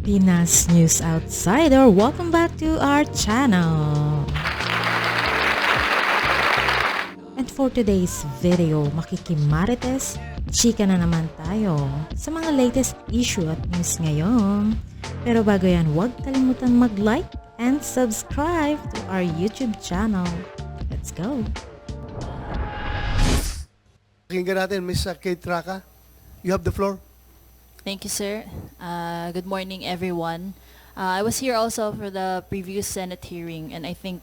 Pinas News Outsider, welcome back to our channel. And for today's video, makikimarites, chika na naman tayo sa mga latest issue at news ngayon. Pero bago yan, huwag kalimutan mag-like and subscribe to our YouTube channel. Let's go! Pakinggan natin, Ms. Kate Raka. You have the floor. Thank you, sir. Good morning, everyone. I was here also for the previous Senate hearing, and I think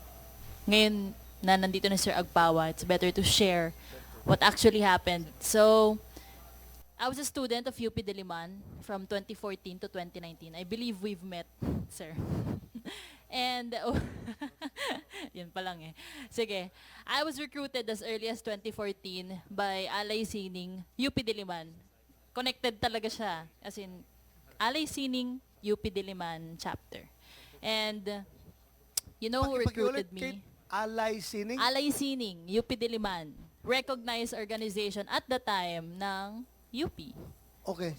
ngayon na nandito na Sir Agpawa, it's better to share what actually happened. So, I was a student of UP Diliman from 2014 to 2019. I believe we've met, sir. And, yun pa lang eh. Sige, I was recruited as early as 2014 by Alay Sining, UP Diliman. Connected talaga siya. As in, Alay Sining, UP Diliman chapter. And, you know who recruited me? Kate, Alay Sining? Alay Sining, UP Diliman. Recognized organization at the time ng UP. Okay.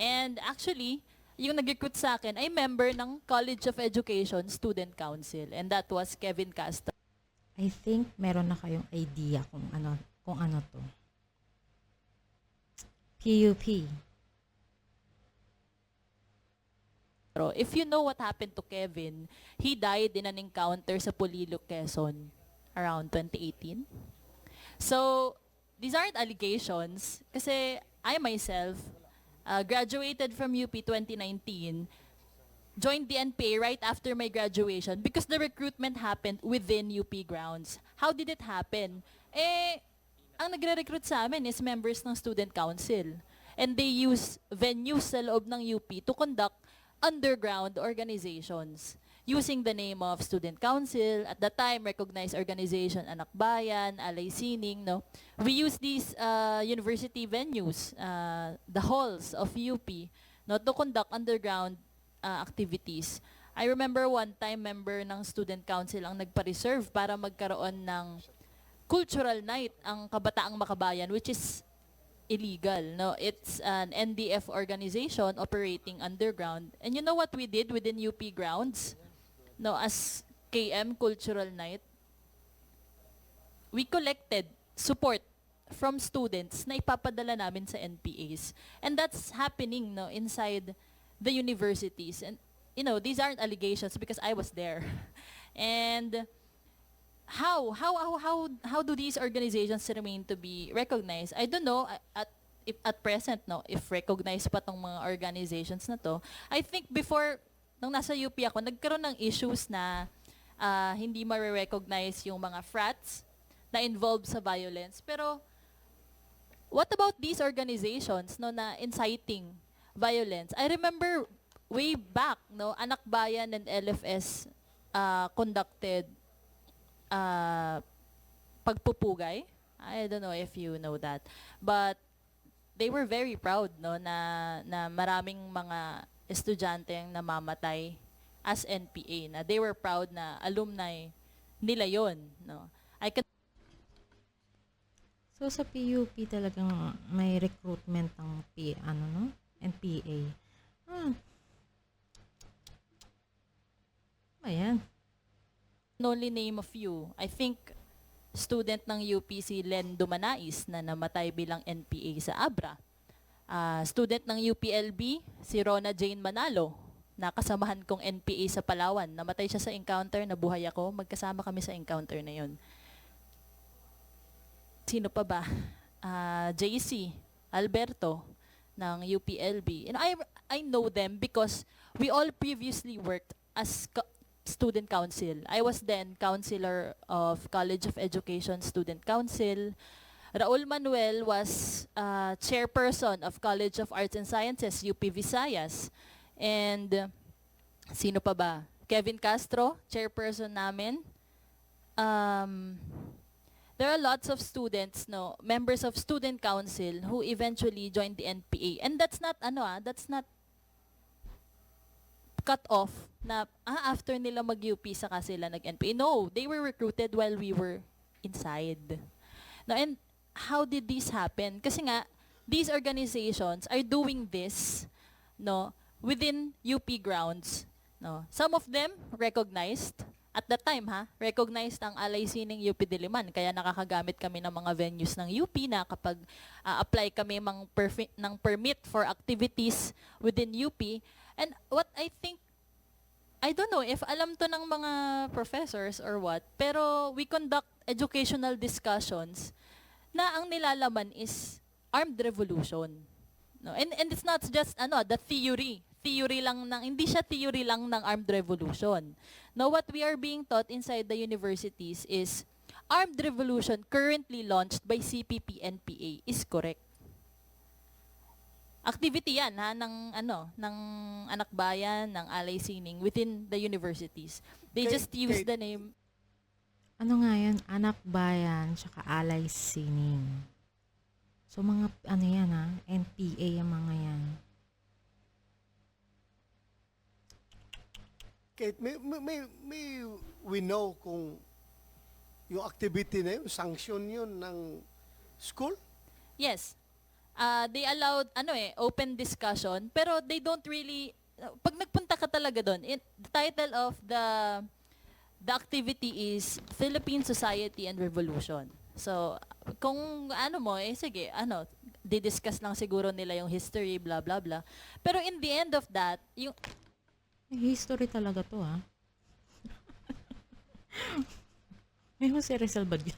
And actually, yung nag-recruit sa akin ay member ng College of Education Student Council. And that was Kevin Castro. I think meron na kayong idea kung ano to. PUP. If you know what happened to Kevin, he died in an encounter sa Polillo, Quezon around 2018. So, these aren't allegations kasi I myself graduated from UP 2019, joined the NPA right after my graduation because the recruitment happened within UP grounds. How did it happen? Ang nagre-recruit sa amin is members ng student council. And they use venues sa loob ng UP to conduct underground organizations using the name of student council, at the time recognized organization Anak Bayan, Alay Sining, no. We use these university venues, the halls of UP, no, to conduct underground activities. I remember one time member ng student council ang nagpa-reserve para magkaroon ng cultural night ang Kabataang Makabayan, which is illegal. No, it's an NDF organization operating underground. And you know what we did within UP grounds? No, as KM Cultural Night, we collected support from students na ipapadala namin sa NPAs. And that's happening, no, inside the universities. And you know, these aren't allegations because I was there. And how do these organizations remain to be recognized? I don't know at present, no, if recognized pa tong mga organizations na to. I think before nung nasa UP ako, nagkaroon ng issues na hindi ma-recognize yung mga frats na involved sa violence. Pero what about these organizations, no, na inciting violence? I remember way back, no, Anak Bayan and LFS conducted pagpupugay. I don't know if you know that. But they were very proud, no, na maraming mga estudyante ang namamatay as NPA, na they were proud na alumni nila yon, no. So sa PUP talagang may recruitment ng NPA. Ayan. Only name a few. I think student ng UP si Len Dumanais na namatay bilang NPA sa Abra. Student ng UPLB si Rona Jane Manalo, na kasamahan kong NPA sa Palawan. Namatay siya sa encounter, nabuhay ako. Magkasama kami sa encounter na yon. Sino pa ba? JC Alberto ng UPLB. And I know them because we all previously worked as student council. I was then counselor of College of Education Student Council. Raul Manuel was chairperson of College of Arts and Sciences, UP Visayas. And sino pa ba? Kevin Castro, chairperson namin. There are lots of students, no, members of student council who eventually joined the NPA. And that's not cut off na after nila mag-UP saka sila nag-NPA. No, they were recruited while we were inside. No, and how did this happen? Kasi nga, these organizations are doing this, no, within UP grounds. No? Some of them recognized, at that time recognized ang Alay Sining UP Diliman. Kaya nakakagamit kami ng mga venues ng UP na kapag apply kami ng permit for activities within UP. And what I don't know if alam to ng mga professors or what, pero we conduct educational discussions na ang nilalaman is armed revolution. No? And it's not just the theory lang hindi siya theory lang ng armed revolution. Now what we are being taught inside the universities is armed revolution currently launched by CPP-NPA is correct. Activity yan ng anak bayan, ng Alay Sining within the universities. They just use the name. Ano nga yan? Anak bayan, tsaka Alay Sining. So mga yan NPA yung mga yan. Kate, may we know kung yung activity na yun, sanction yun ng school? Yes. They allowed open discussion, pero they don't really pag nagpunta ka talaga doon, the title of the activity is Philippine Society and Revolution. So, kung sige, di-discuss lang siguro nila yung history, blah, blah, blah. Pero in the end of that, yung May history talaga to May si Rizal Badyo.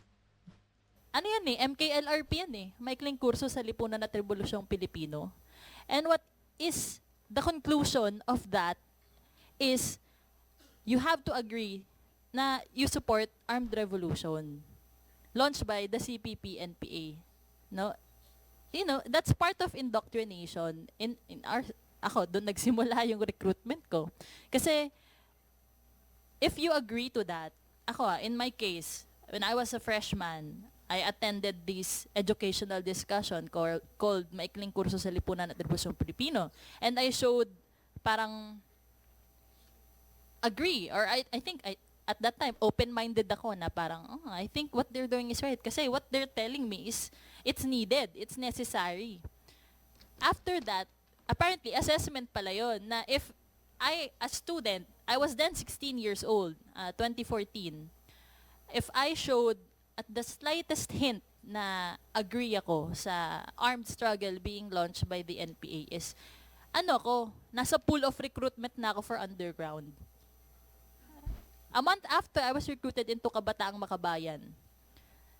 MKLRP yan Maikling kurso sa lipunan at Rebolusyong Pilipino. And what is the conclusion of that is you have to agree na you support armed revolution launched by the CPP-NPA. No? That's part of indoctrination in our doon nagsimula yung recruitment ko. Kasi if you agree to that, in my case, when I was a freshman, I attended this educational discussion called Maikling Kurso sa Lipunan at Rebolusyong Pilipino. And I showed parang agree, or I think at that time, open-minded ako na parang, I think what they're doing is right. Kasi what they're telling me is, it's needed, it's necessary. After that, apparently, assessment pala yun, na if a student, I was then 16 years old, 2014, if I showed at the slightest hint na agree ako sa armed struggle being launched by the NPA is, nasa pool of recruitment na ako for underground. A month after, I was recruited into Kabataang Makabayan.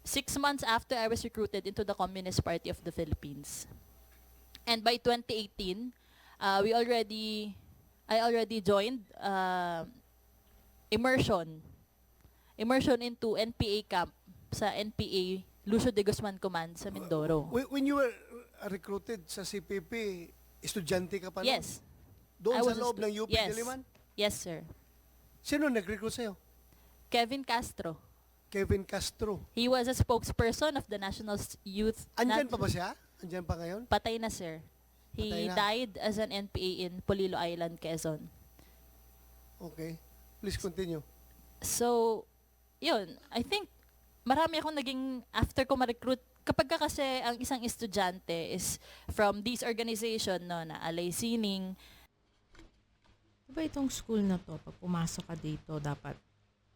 6 months after, I was recruited into the Communist Party of the Philippines. And by 2018, I already joined immersion into NPA camp sa NPA Lucio de Guzman Command sa Mindoro. When you were recruited sa CPP, estudyante ka pa noon? Yes. Doon I sa was loob ng UP yes. Diliman? Yes, sir. Sino nag-recruit sa'yo? Kevin Castro. Kevin Castro. He was a spokesperson of the National Youth. Andyan pa ba siya? Andyan pa ngayon? Patay na, sir. He Patay na. died as an NPA in Polillo Island, Quezon. Okay. Please continue. So, yun. I think marami akong naging, after ko ma-recruit, kapag ka kasi ang isang estudyante is from this organization, na Alay Sining. Diba itong school na to, pag pumasok ka dito, dapat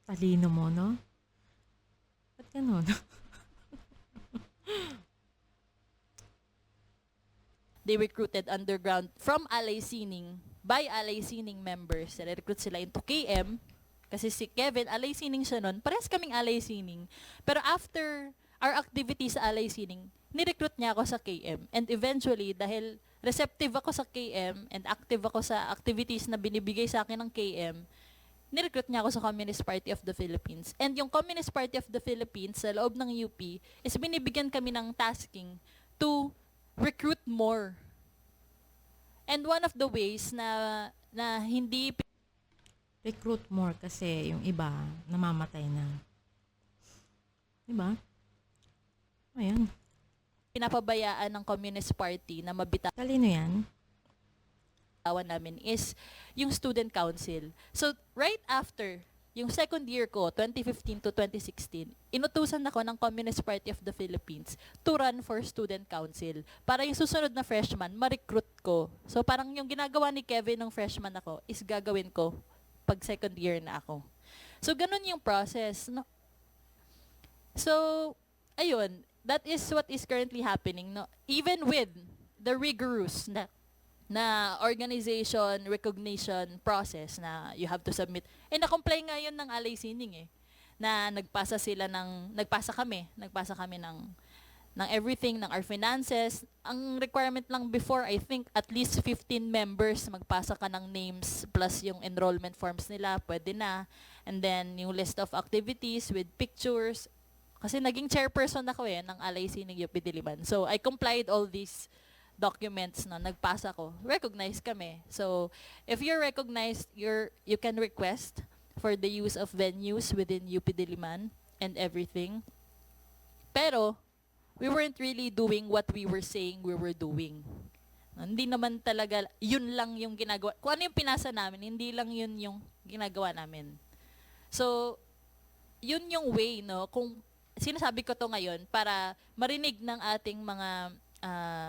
talino mo, no? Ba't ganun? They recruited underground from Alay Sining, by Alay Sining members. Recruit sila into KM. Kasi si Kevin, Alay Sining siya nun. Parehas kaming Alay Sining. Pero after our activity sa Alay Sining, nirecruit niya ako sa KM. And eventually, dahil receptive ako sa KM and active ako sa activities na binibigay sa akin ng KM, nirecruit niya ako sa Communist Party of the Philippines. And yung Communist Party of the Philippines sa loob ng UP is binibigyan kami ng tasking to recruit more. And one of the ways na hindi Recruit more kasi yung iba namamatay na. Diba? Ayan. pinapabayaan ng Communist Party na mabitawan Talino yan. namin is yung student council. So, right after yung second year ko, 2015 to 2016, inutusan ako ng Communist Party of the Philippines to run for student council para yung susunod na freshman, ma-recruit ko. So parang yung ginagawa ni Kevin ng freshman ako is gagawin ko pag second year na ako. So ganun yung process. No? So, ayun, that is what is currently happening. No? Even with the rigorous na organization recognition process na you have to submit. Na-comply nga yun ng Alay Sining na nagpasa kami ng everything, ng our finances. Ang requirement lang before, I think, at least 15 members, magpasa ka ng names plus yung enrollment forms nila, pwede na. And then, yung list of activities with pictures. Kasi naging chairperson ako ng Alay Sining UP Diliman. So, I complied all these documents na nagpasa ko, recognized kami. So, if you're recognized, you can request for the use of venues within UP Diliman and everything. Pero, we weren't really doing what we were saying we were doing. Hindi naman talaga, yun lang yung ginagawa. Kung ano yung pinasa namin, hindi lang yun yung ginagawa namin. So, yun yung way, no? Kung sinasabi ko to ngayon para marinig ng ating mga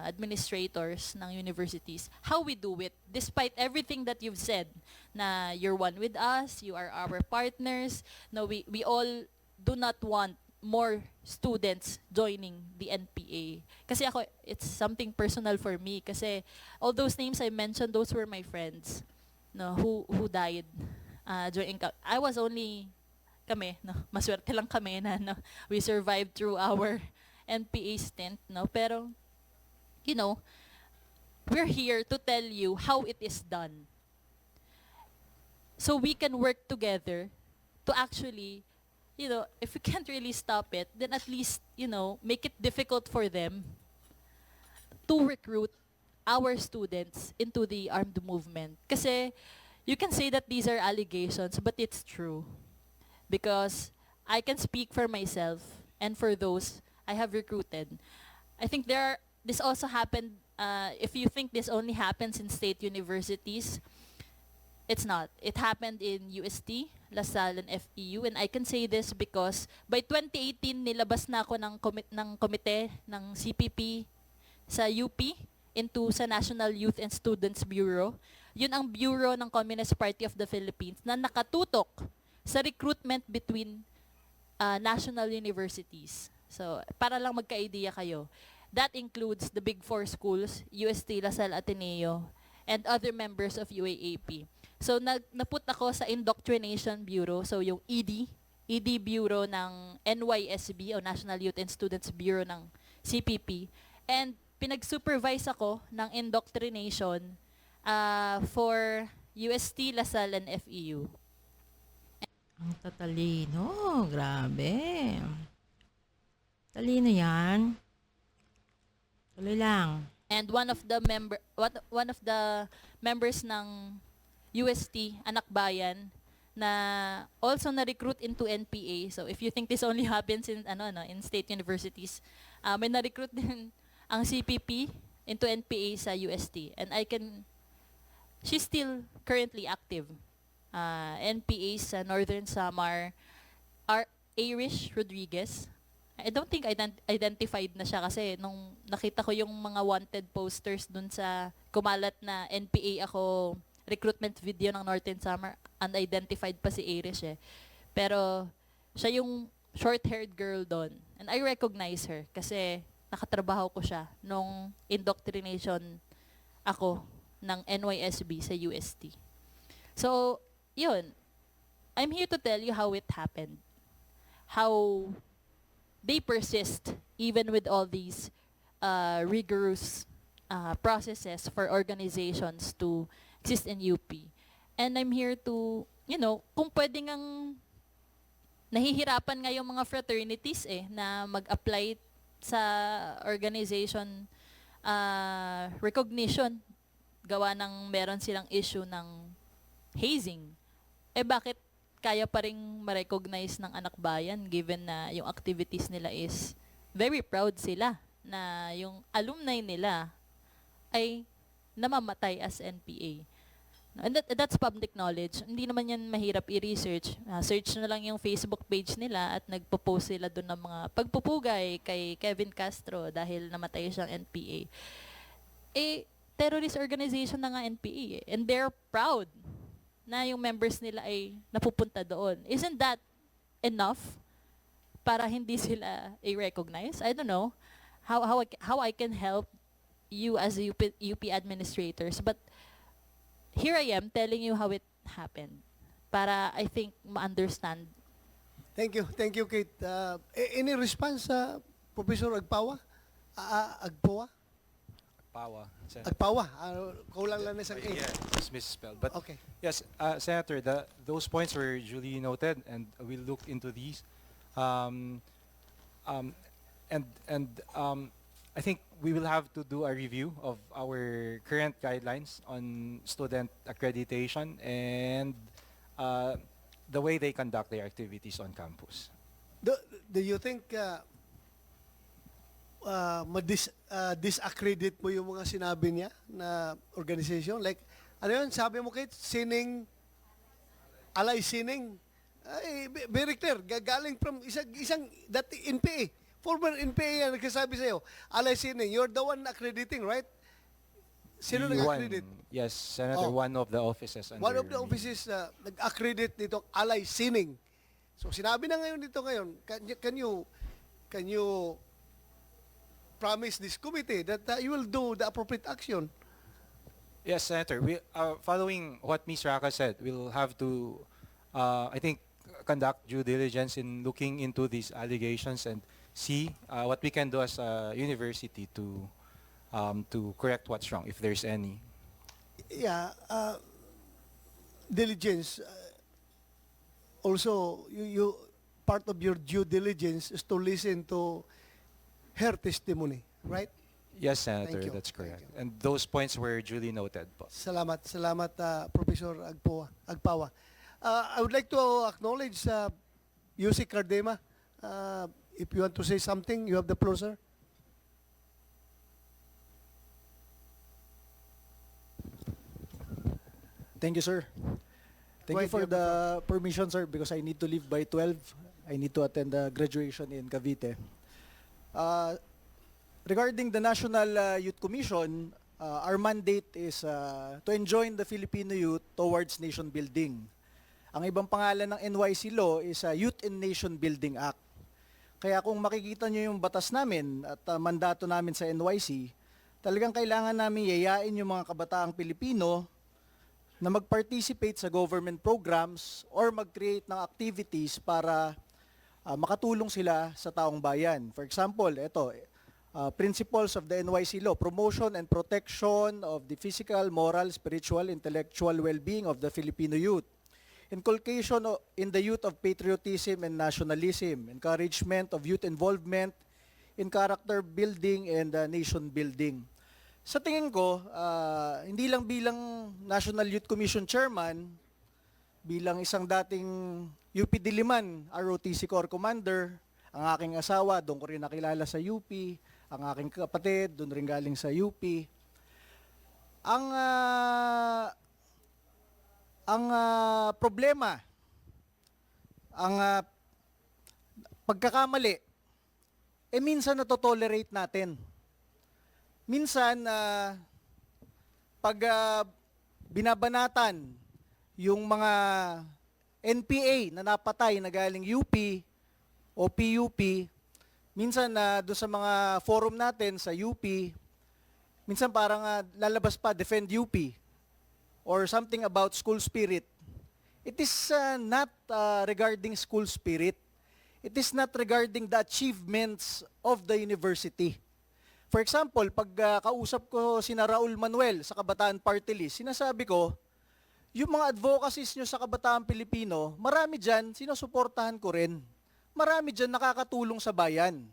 administrators ng universities, how we do it, despite everything that you've said, na you're one with us, you are our partners, no, we all do not want more students joining the NPA. Kasi ako, it's something personal for me, kasi all those names I mentioned, those were my friends, no, who died during, I was only, maswerte lang kami na, no, we survived through our NPA stint, no, pero, you know, we're here to tell you how it is done. So we can work together to actually, you know, if we can't really stop it, then at least, you know, make it difficult for them to recruit our students into the armed movement. Kasi you can say that these are allegations, but it's true. Because I can speak for myself and for those I have recruited. I think this also happened, if you think this only happens in state universities, it's not. It happened in UST, LaSalle, and FEU, and I can say this because by 2018, nilabas na ako ng komite ng CPP sa UP sa National Youth and Students Bureau. Yun ang bureau ng Communist Party of the Philippines na nakatutok sa recruitment between national universities. So, para lang magka-idea kayo. That includes the Big Four schools, UST, LaSalle, Ateneo, and other members of UAAP. So, naput ako sa Indoctrination Bureau, so yung ED Bureau ng NYSB, o National Youth and Students Bureau ng CPP, and pinag-supervise ako ng indoctrination for UST, LaSalle, and FEU. Ang tatalino, grabe. Talino yan. Tuloy lang. And one of the members ng UST, Anak Bayan, na also na-recruit into NPA. So if you think this only happens in in state universities, may na-recruit din ang CPP into NPA sa UST. And she's still currently active. NPA sa Northern Samar, Irish Rodriguez. I don't think identified na siya kasi nung nakita ko yung mga wanted posters dun sa kumalat na NPA ako recruitment video ng Northern Samar, unidentified pa si Irish Pero siya yung short-haired girl doon. And I recognize her kasi nakatrabaho ko siya nung indoctrination ako ng NYSB sa UST. So, yun. I'm here to tell you how it happened. How they persist even with all these rigorous processes for organizations to exist in UP. And I'm here to, kung pwede ngang nahihirapan nga yung mga fraternities na mag-apply sa organization recognition, gawa ng meron silang issue ng hazing. Bakit kaya pa rin ma-recognize ng Anak Bayan given na yung activities nila is very proud sila na yung alumni nila ay namamatay as NPA. And that's public knowledge. Hindi naman yan mahirap i-research. Search na lang yung Facebook page nila at nagpo-post sila doon ng mga pagpupugay kay Kevin Castro dahil namatay siyang NPA. Eh, terrorist organization na nga NPA eh. And they're proud na yung members nila ay napupunta doon. Isn't that enough para hindi sila i-recognize? I don't know how I can help you as UP administrators, but here I am telling you how it happened para I think ma-understand. Thank you, Kate. Any response, Professor Agpawa? Agpawa? Power. Kulang lang na isang A. Yeah, it's misspelled. But Okay. yes, Senator, those points were duly noted, and we'll look into these. I think we will have to do a review of our current guidelines on student accreditation and the way they conduct their activities on campus. Do you think disaccredit mo yung mga sinabi niya na organization? Like, ano yun, sabi mo, Kate, Alay Sining. Ay, very clear, galing from isang dati NPA. Former NPA yan nagsasabi sa'yo. Alay Sining, you're the one accrediting, right? Sino nag-accredit? Yes, Senator, Oh. one of the offices. One of under the me. offices nag-accredit nito, Alay Sining. So sinabi na ngayon dito ngayon, can you promise this committee that you will do the appropriate action? Yes, Senator. Following what Ms. Raka said, we'll have to, I think, conduct due diligence in looking into these allegations and see what we can do as a university to correct what's wrong, if there's any. Yeah, diligence. Also, you part of your due diligence is to listen to her testimony, right? Yes, Senator, Thank you. that's correct. Thank you. And those points were duly noted po. Salamat, Professor Agpawa. I would like to acknowledge Yusik Cardema. If you want to say something, you have the floor, sir. Thank you, sir. Thank Go you for ahead, the permission, sir, because I need to leave by 12. I need to attend the graduation in Cavite. Regarding the National Youth Commission, our mandate is to enjoin the Filipino youth towards nation building. Ang ibang pangalan ng NYC law is Youth and Nation Building Act. Kaya kung makikita nyo yung batas namin at mandato namin sa NYC, talagang kailangan namin yayain yung mga kabataang Pilipino na mag-participate sa government programs or mag-create ng activities para makatulong sila sa taong bayan. For example, ito, principles of the NYC law, promotion and protection of the physical, moral, spiritual, intellectual well-being of the Filipino youth. Inculcation in the youth of patriotism and nationalism, encouragement of youth involvement in character building and nation building. Sa tingin ko, hindi lang bilang National Youth Commission Chairman, bilang isang dating UP Diliman, ROTC Corps Commander, ang aking asawa, doon ko rin nakilala sa UP, ang aking kapatid, doon rin galing sa UP. Ang problema, ang pagkakamali, minsan natotolerate natin. Minsan, pag binabanatan yung mga NPA na napatay na galing UP o PUP, minsan doon sa mga forum natin sa UP, minsan parang lalabas pa, defend UP or something about school spirit. It is not regarding school spirit. It is not regarding the achievements of the university. For example, pag kausap ko sina Raul Manuel sa Kabataan Party List, sinasabi ko, yung mga advocacies nyo sa Kabataan Pilipino, marami dyan, sinusuportahan ko rin. Marami dyan nakakatulong sa bayan.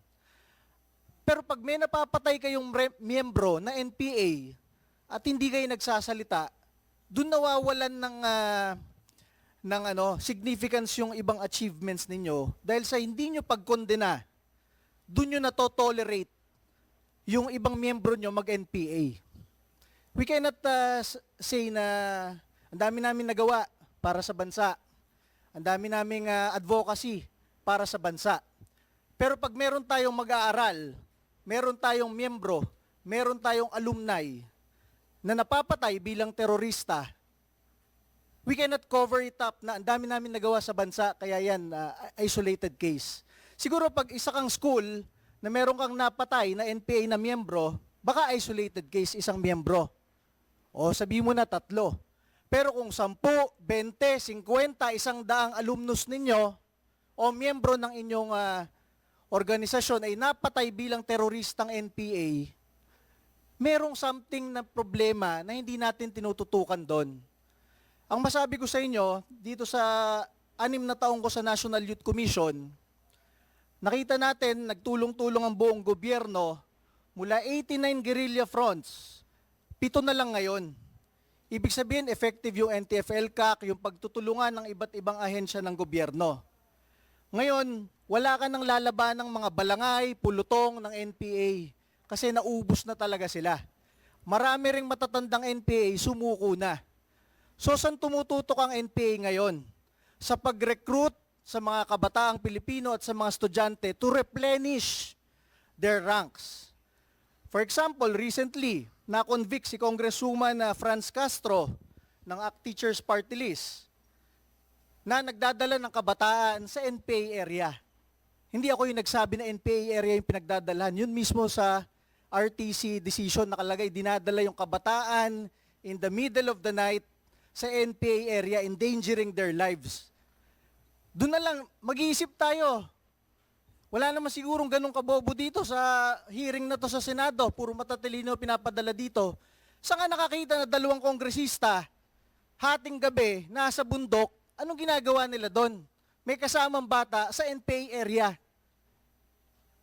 Pero pag may napapatay kayong miyembro na NPA at hindi kayo nagsasalita, dun nawawalan ng significance yung ibang achievements ninyo dahil sa hindi nyo pagkondena, dun nyo na-tolerate yung ibang miyembro nyo mag-NPA. We cannot say na Ang dami namin nagawa para sa bansa. Ang dami naming advocacy para sa bansa. Pero pag meron tayong mag-aaral, meron tayong miyembro, meron tayong alumni na napapatay bilang terorista, we cannot cover it up na ang dami namin nagawa sa bansa, kaya yan, isolated case. Siguro pag isa kang school na meron kang napatay na NPA na miyembro, baka isolated case isang miyembro. O sabi mo na 3. Pero kung 10, 20, 50, 100 alumnus ninyo o miyembro ng inyong organisasyon ay napatay bilang teroristang NPA, merong something na problema na hindi natin tinututukan doon. Ang masabi ko sa inyo, dito sa 6 na taong ko sa National Youth Commission, nakita natin, nagtulong-tulong ang buong gobyerno mula 89 guerrilla fronts, 7 na lang ngayon. Ibig sabihin, effective yung NTF-ELCAC, yung pagtutulungan ng iba't ibang ahensya ng gobyerno. Ngayon, wala ka nang lalaban ng mga balangay, pulutong ng NPA kasi naubos na talaga sila. Marami ring matatandang NPA, sumuko na. So, saan tumututok ang NPA ngayon? Sa pag-recruit sa mga kabataang Pilipino at sa mga estudyante to replenish their ranks. For example, recently, na-convict si Congresswoman Franz Castro ng ACT Teachers Party List na nagdadala ng kabataan sa NPA area. Hindi ako yung nagsabi na NPA area yung pinagdadalahan. Yun mismo sa RTC decision nakalagay, dinadala yung kabataan in the middle of the night sa NPA area, endangering their lives. Doon na lang, mag-iisip tayo. Wala naman sigurong ganun kabobo dito sa hearing na to sa Senado. Puro matatalino pinapadala dito. Saan ka nakakita na 2 kongresista, hating gabi, nasa bundok, anong ginagawa nila doon? May kasamang bata sa NPA area.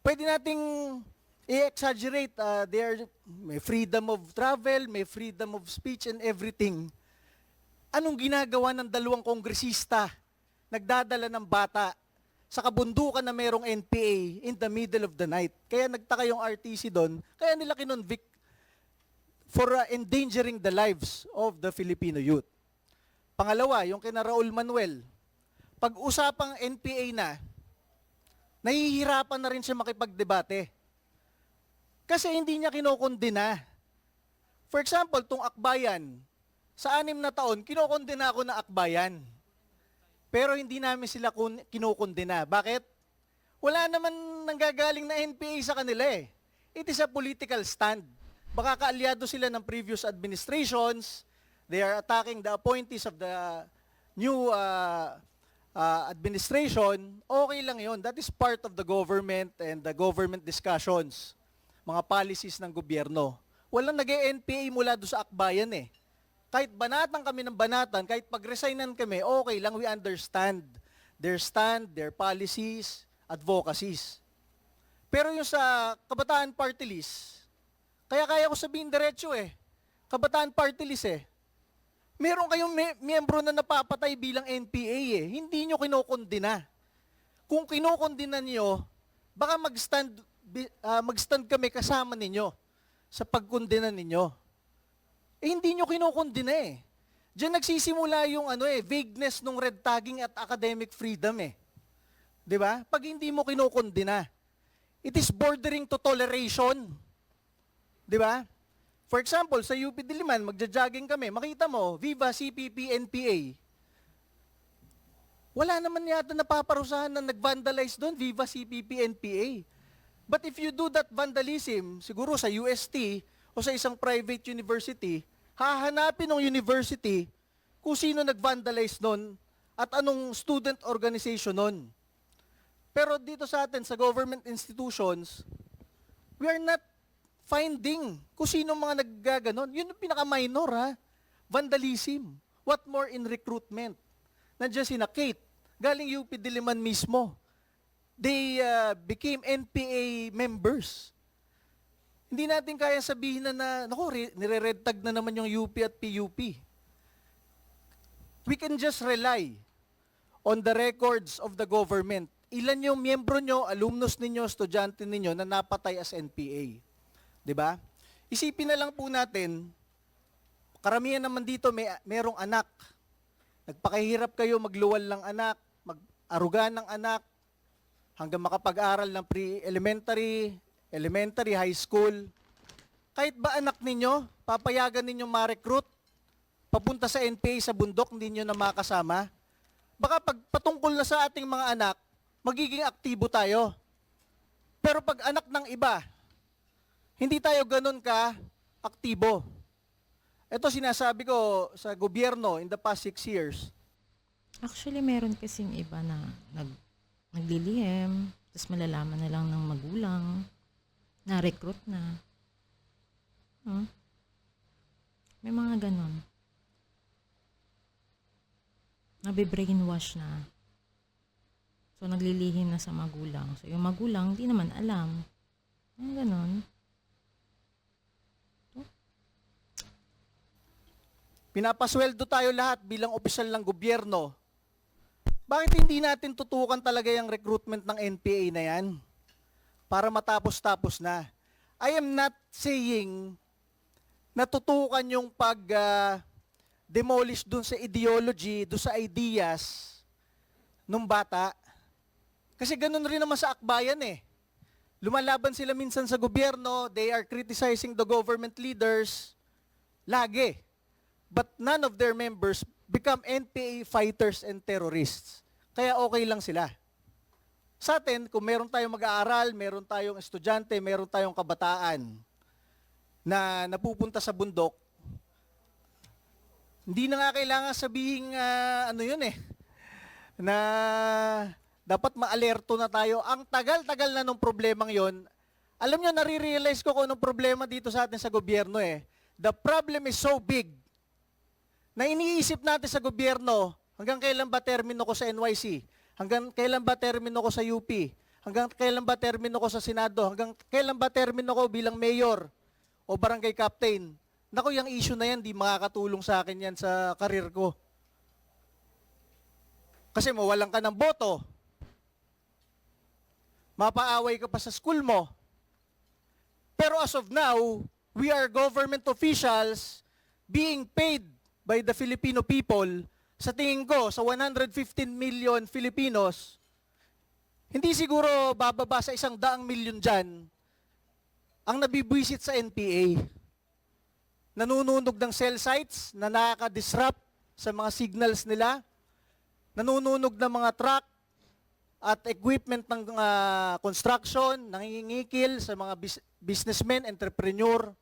Pwede nating i-exaggerate. May freedom of travel, may freedom of speech and everything. Anong ginagawa ng 2 kongresista nagdadala ng bata sa kabundukan na merong NPA in the middle of the night? Kaya nagtaka yung RTC doon, kaya nila kinonvict for endangering the lives of the Filipino youth. Pangalawa, yung kina Raul Manuel, pag-usapang NPA na, nahihirapan na rin siya makipagdebate. Kasi hindi niya kinokondena. For example, tong Akbayan, sa 6 na taon, kinokondena ako na Akbayan. Pero hindi namin sila kinokondena. Bakit? Wala naman nanggagaling na NPA sa kanila eh. It is a political stand. Baka kaalyado sila ng previous administrations. They are attacking the appointees of the new administration. Okay lang yon. That is part of the government and the government discussions. Mga policies ng gobyerno. Walang nag-NPA mula doon sa Akbayan eh. Kahit banatan kami ng banatan, kahit pag-resignan kami, okay lang, we understand their stand, their policies, advocacies. Pero yung sa Kabataan Party List, kaya ko sabihin diretso eh, Kabataan Party List eh, meron kayong miyembro na napapatay bilang NPA eh, hindi nyo kinokondena. Kung kinokondena nyo, baka mag-stand kami kasama ninyo sa pagkondena ninyo. Eh, hindi nyo kinokondena eh. Diyan nagsisimula yung vagueness ng red tagging at academic freedom eh. 'Di ba? Pag hindi mo kinokondena, it is bordering to toleration. 'Di ba? For example, sa UP Diliman, magja-jogging kami, makita mo, Viva CPP NPA. Wala naman yata napaparusahan na nag-vandalize doon, Viva CPP NPA. But if you do that vandalism, siguro sa UST o sa isang private university, hahanapin ng university kung sino nag-vandalize nun at anong student organization nun. Pero dito sa atin, sa government institutions, we are not finding kung sino mga naggaganon. Yun yung pinaka-minor ha. Vandalism. What more in recruitment? Nandiyan sina Kate, galing UP Diliman mismo. They became NPA members. Hindi natin kaya sabihin na nire-red tag na naman yung UP at PUP. We can just rely on the records of the government. Ilan yung miyembro nyo, alumnus ninyo, estudyante ninyo na napatay as NPA. 'Di ba? Isipin na lang po natin, karamihan naman dito merong anak. Nagpakahirap kayo magluwal ng anak, mag-aruga ng anak, hanggang makapag-aral ng pre-elementary, elementary, high school. Kahit ba anak ninyo, papayagan ninyong ma-recruit, papunta sa NPA sa bundok, hindi nyo na makasama? Baka pag patungkol na sa ating mga anak, magiging aktibo tayo. Pero pag anak ng iba, hindi tayo ganun ka aktibo. Ito sinasabi ko sa gobyerno in the past 6 years. Actually, meron kasing iba na naglilihim, tapos malalaman na lang ng magulang, na-recruit na. May mga ganon. Nabe-brainwash na. So, naglilihim na sa magulang. So, yung magulang, di naman alam. Ganon. Pinapasweldo tayo lahat bilang opisyal ng gobyerno. Bakit hindi natin tutukan talaga yung recruitment ng NPA na yan? Para matapos-tapos na. I am not saying na tutukan yung demolish dun sa ideology, dun sa ideas nung bata. Kasi ganun rin naman sa akbayan eh. Lumalaban sila minsan sa gobyerno, they are criticizing the government leaders, lagi. But none of their members become NPA fighters and terrorists. Kaya okay lang sila. Sa atin, kung meron tayong mag-aaral, meron tayong estudyante, meron tayong kabataan na napupunta sa bundok, hindi na nga kailangan sabihin na dapat ma-alerto na tayo. Ang tagal-tagal na nung problemang yon. Alam nyo, nare-realize ko kung anong problema dito sa atin sa gobyerno eh. The problem is so big na iniisip natin sa gobyerno, hanggang kailan ba termino ko sa NYC? Hanggang kailan ba termino ko sa UP? Hanggang kailan ba termino ko sa Senado? Hanggang kailan ba termino ko bilang mayor o barangay captain? Naku, yung issue na yan, di makakatulong sa akin yan sa karir ko. Kasi mawalan ka ng boto. Mapaaway ka pa sa school mo. Pero as of now, we are government officials being paid by the Filipino people. Sa tingin ko, sa 115 million Filipinos, hindi siguro bababa sa 100 milyon dyan ang nabibwisit sa NPA. Nanununog ng cell sites na nakaka-disrupt sa mga signals nila, nanununog ng mga truck at equipment ng construction, nangingikil sa mga businessmen, entrepreneur.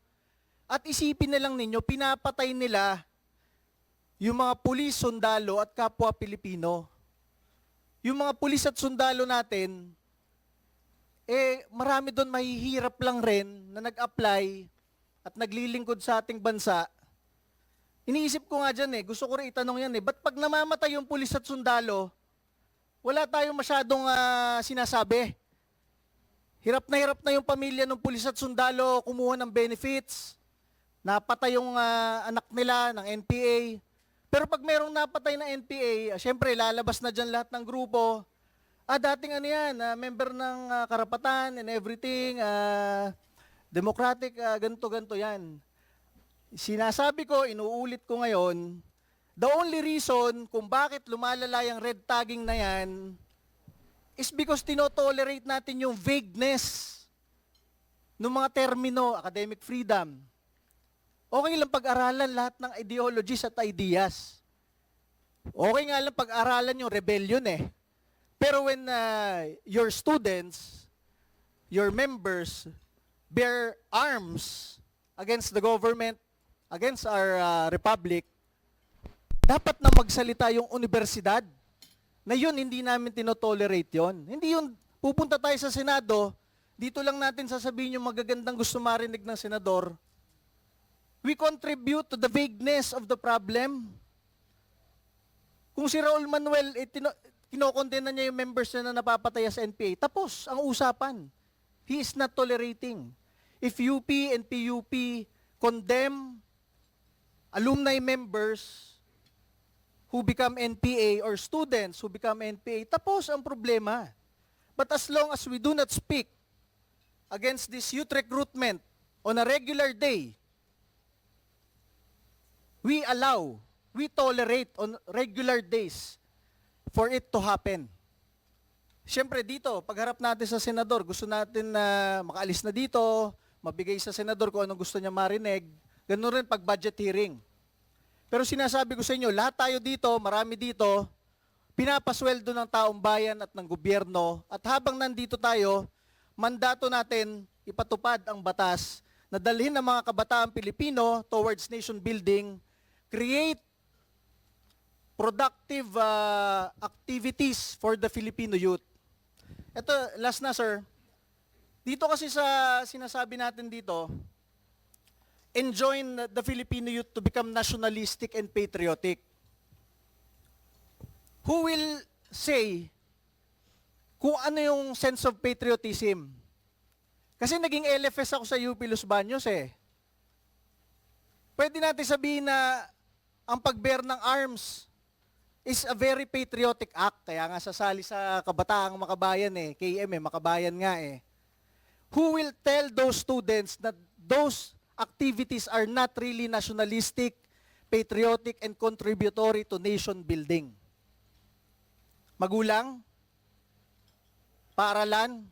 At isipin na lang ninyo, pinapatay nila yung mga pulis, sundalo at kapwa Pilipino. Yung mga pulis at sundalo natin, marami doon mahihirap lang rin na nag-apply at naglilingkod sa ating bansa. Iniisip ko nga dyan gusto ko rin itanong yan ba't pag namamatay yung pulis at sundalo, wala tayong masyadong sinasabi. Hirap na yung pamilya ng pulis at sundalo kumuha ng benefits, napatay yung anak nila ng NPA. Pero pag merong napatay na NPA, syempre lalabas na dyan lahat ng grupo. Dating member ng karapatan and everything, democratic, ganito yan. Sinasabi ko, inuulit ko ngayon, the only reason kung bakit lumalala yung red tagging na yan is because tinotolerate natin yung vagueness ng mga termino, academic freedom. Okay lang pag-aralan lahat ng ideologies at ideas. Okay nga lang pag-aralan yung rebellion Pero when your students, your members, bear arms against the government, against our republic, dapat na magsalita yung universidad na yun, hindi namin tinotolerate yun. Hindi yun, pupunta tayo sa Senado, dito lang natin sasabihin yung magagandang gusto marinig ng senador. We contribute to the vagueness of the problem. Kung si Raul Manuel, kinokondena niya yung members na napapataya sa NPA, tapos ang usapan. He is not tolerating. If UP and PUP condemn alumni members who become NPA or students who become NPA, tapos ang problema. But as long as we do not speak against this youth recruitment on a regular day, we tolerate on regular days for it to happen. Siyempre dito, pagharap natin sa senador, gusto natin na makaalis na dito, mabigay sa senador kung anong gusto niya marinig. Ganun rin pag budget hearing. Pero sinasabi ko sa inyo, lahat tayo dito, marami dito, pinapasweldo ng taong bayan at ng gobyerno. At habang nandito tayo, mandato natin ipatupad ang batas na dalhin ng mga kabataang Pilipino towards nation building, create productive activities for the Filipino youth. Ito, last na sir. Dito kasi sa sinasabi natin dito, enjoin the Filipino youth to become nationalistic and patriotic. Who will say kung ano yung sense of patriotism? Kasi naging LFS ako sa UP Los Baños eh. Pwede natin sabihin na ang pag-bear ng arms is a very patriotic act. Kaya nga sasali sa Kabataang Makabayan eh. KM eh, Makabayan nga eh. Who will tell those students that those activities are not really nationalistic, patriotic, and contributory to nation building? Magulang? Paaralan?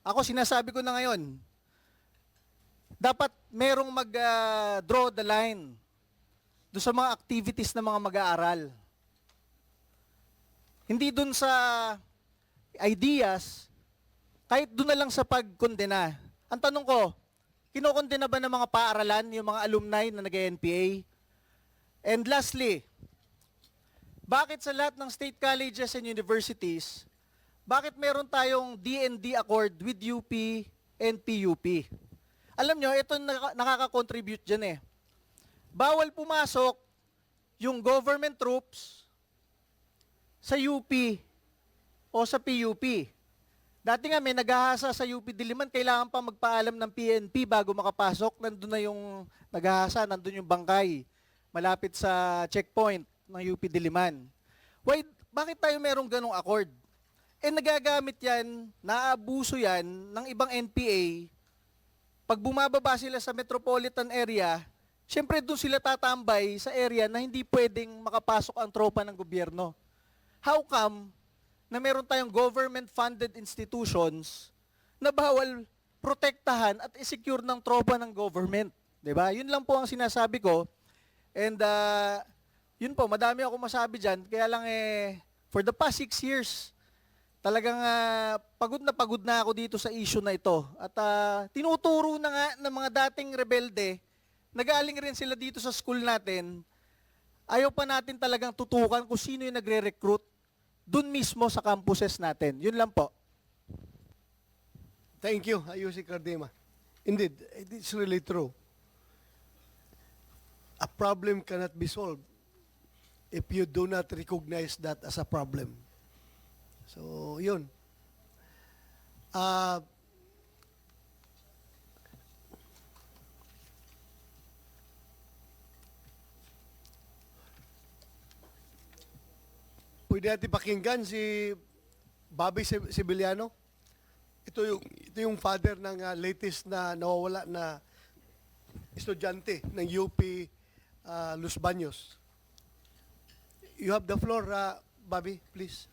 Ako sinasabi ko na ngayon, dapat merong mag-draw the line do sa mga activities ng mga mag-aaral. Hindi dun sa ideas, kahit dun na lang sa pagkondena. Ang tanong ko, kinokondena ba ng mga paaralan, yung mga alumni na nag-NPA? And lastly, bakit sa lahat ng state colleges and universities, bakit meron tayong D&D accord with UP and PUP? Alam nyo, ito nakaka-contribute dyan eh. Bawal pumasok yung government troops sa UP o sa PUP. Dati nga may naghahasa sa UP Diliman, kailangan pa magpaalam ng PNP bago makapasok. Nandun na yung naghahasa, nandun yung bangkay, malapit sa checkpoint ng UP Diliman. Why, bakit tayo merong ganong accord? Eh nagagamit yan, naabuso yan ng ibang NPA. Pag bumababa sila sa metropolitan area, syempre doon sila tatambay sa area na hindi pwedeng makapasok ang tropa ng gobyerno. How come na meron tayong government-funded institutions na bawal protektahan at i-secure ng tropa ng government? 'Di ba? Yun lang po ang sinasabi ko. And yun po, madami ako masabi dyan. Kaya lang for the past 6 years, talagang pagod na ako dito sa issue na ito. At tinuturo na nga ng mga dating rebelde, nagaling rin sila dito sa school natin, ayaw pa natin talagang tutukan kung sino yung nagre-recruit dun mismo sa campuses natin. Yun lang po. Thank you, Ayusi Cardema. Indeed, it is really true. A problem cannot be solved if you do not recognize that as a problem. So, yun. Pwede natin pakinggan si Bobby Sibiliano. Ito yung father ng latest na nawawala na estudyante ng UP Los Baños. You have the floor, Bobby, please.